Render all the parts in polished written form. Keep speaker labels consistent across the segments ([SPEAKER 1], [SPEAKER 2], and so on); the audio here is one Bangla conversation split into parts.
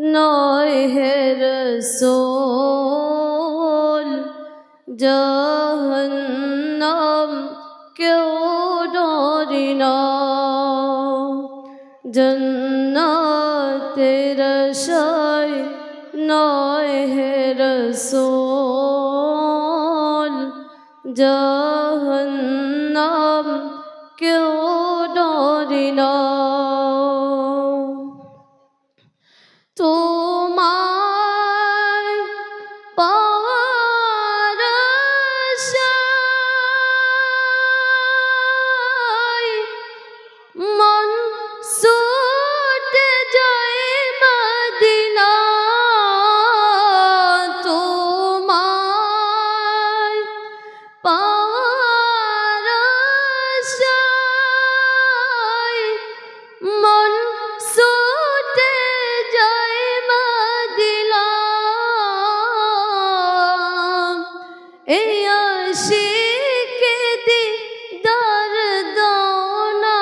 [SPEAKER 1] নয় হে রাসূল জাহান্নাম কেউ ডরে না জান্নাতের আশায় নয় হে রাসূল জাহান্নাম কেউ ডরে না তোমায় পাওয়ার আশায় মন ছুটে যায় মদিনা তোমায় পাওয়ার আশায় মন ছুটে যায় মদিনা এই আশিকে দিদার দাও না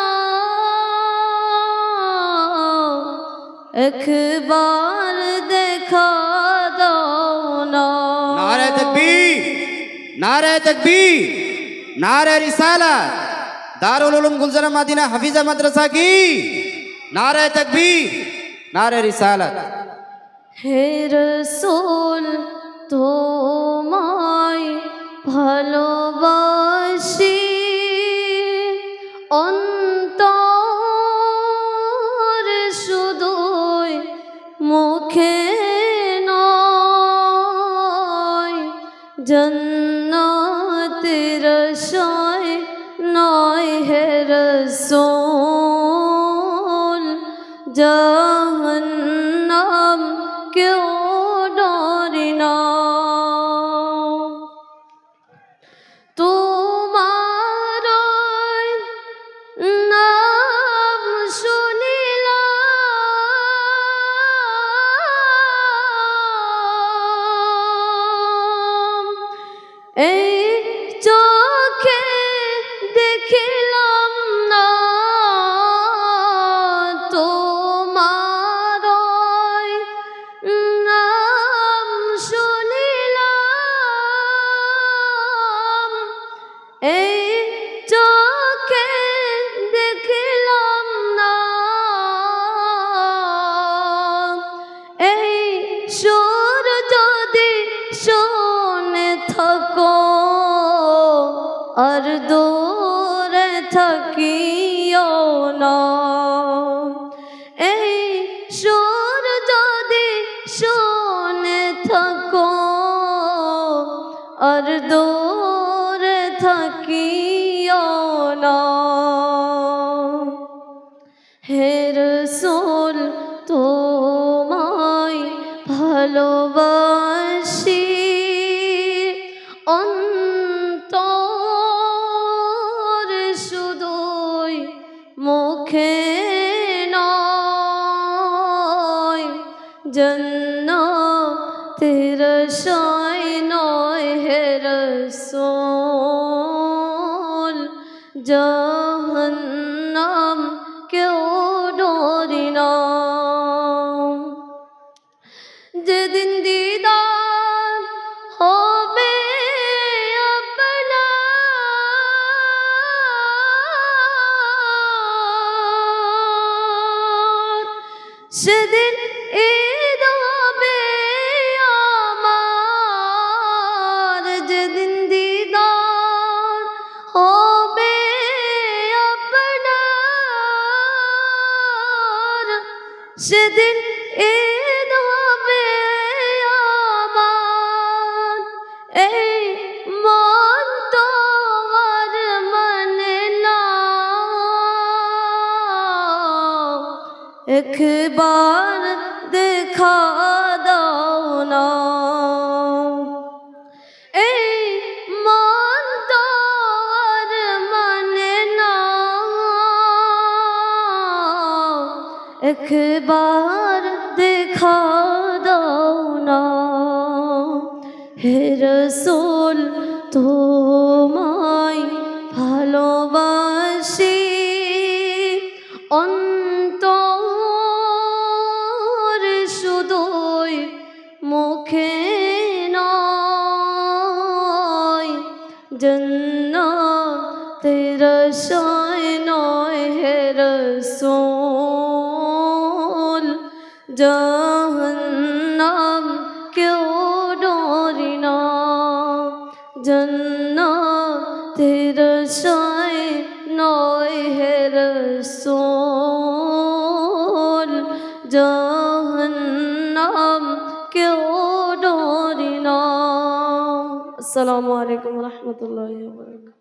[SPEAKER 1] একবার দেখা দাও না
[SPEAKER 2] नारे तकबीर नारे तकबीर नारे रिसालत दारुल उलूम गुलज़ार मदीना हफीज़ा मदरसा की नारे तकबीर नारे रिसालत
[SPEAKER 1] হে রাসূল তোমায় ভালোবাসি অন্তর শুধুই মুখে নয় জান্নাতের আশায় নয় হে রাসূল জাহান্নাম কেউ ডরে না তোমার নাম শুনিলাম এই চোখে দেখিলাম না তোমার নাম শুনিলাম এই চোখে দেখিলাম না এই সুর যদি শুনে থাকো আর দূরে থাকিও না এই সুর যদি শুনে থাকো আর দূরে থাকিও না হে রাসূল তোমায় ভালোবাসি অন্তর শুধুই মুখে নয় জান্নাতের আশায় নয় হে রাসূল জাহান্নাম কেউ ডরে না যেদিন দিদার হবে আপনার সেদিন ঈদ হবে আমার যেদিন দিদার হবে আপনার সেদিন ঈদ হবে আমার এই মন তো আর মানে না একবার দেখা দাও না এই মন তো আর মানে না একবার দেখা দাও না হে রাসূল তোমায় ভালোবাসি অন্তর শুধু जन्नतेर आशाय नয় হে রাসূল জাহান্নাম কেউ ডরি না जन्नतेर आशाय नয় হে রাসূল জাহান্নাম কেউ ডরি না। আসসালামু আলাইকুম ওয়া রাহমাতুল্লাহি ওয়া বারাকাতুহু।